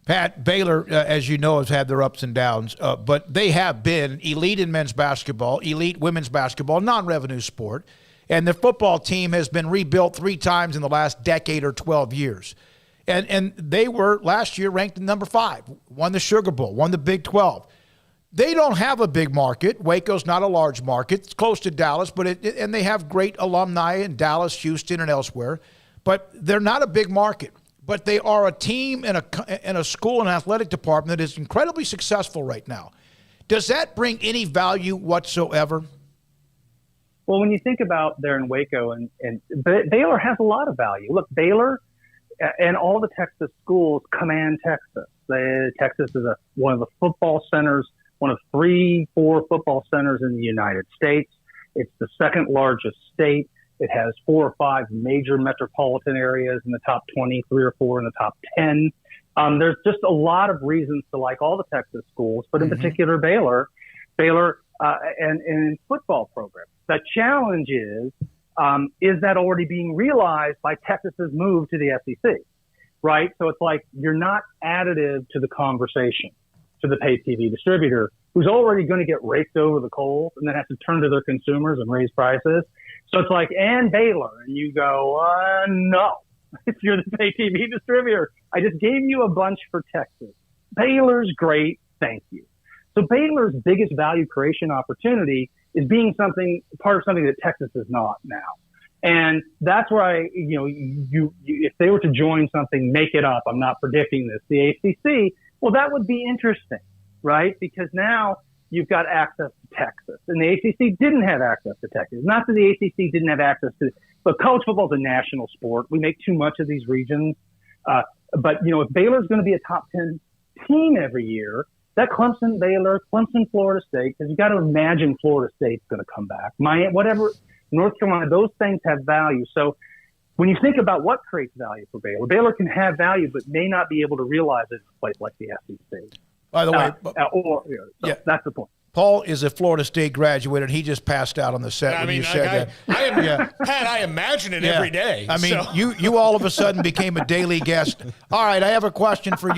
Pat, Baylor, as you know, has had their ups and downs, but they have been elite in men's basketball, elite women's basketball, non-revenue sport, and the football team has been rebuilt 3 times in the last decade or 12 years. And they were last year ranked number 5, won the Sugar Bowl, won the Big 12. They don't have a big market. Waco's not a large market. It's close to Dallas, and they have great alumni in Dallas, Houston, and elsewhere. But they're not a big market. But they are a team and a school and athletic department that is incredibly successful right now. Does that bring any value whatsoever? Well, when you think about there in Waco, and Baylor has a lot of value. Look, Baylor and all the Texas schools command Texas. Texas is one of the football centers, one of 3-4 football centers in the United States. It's the second largest state. It has 4 or 5 major metropolitan areas in the top 20, 3 or 4 in the top 10. There's just a lot of reasons to like all the Texas schools, but in particular Baylor, and football program. The challenge is that already being realized by Texas's move to the SEC, right? So it's like you're not additive to the conversation to the pay TV distributor who's already going to get raked over the coals and then has to turn to their consumers and raise prices. So it's like, and Baylor, and you go, no, if you're the pay TV distributor, I just gave you a bunch for Texas. Baylor's great, thank you. So Baylor's biggest value creation opportunity is being part of something that Texas is not now. And that's where if they were to join something, make it up, I'm not predicting this, the ACC, well, that would be interesting, right? Because now you've got access to Texas, and the ACC didn't have access to Texas. Not that the ACC didn't have access to, but college football is a national sport. We make too much of these regions. But if Baylor's going to be a top 10 team every year, that Clemson, Baylor, Clemson, Florida State, because you got to imagine Florida State's going to come back. North Carolina, those things have value. So when you think about what creates value for Baylor, Baylor can have value, but may not be able to realize it in a place like the SEC. By the way, that's the point. Paul is a Florida State graduate, and he just passed out on the set when you said that. Pat, I imagine it every day. I mean, you all of a sudden became a daily guest. All right, I have a question for you.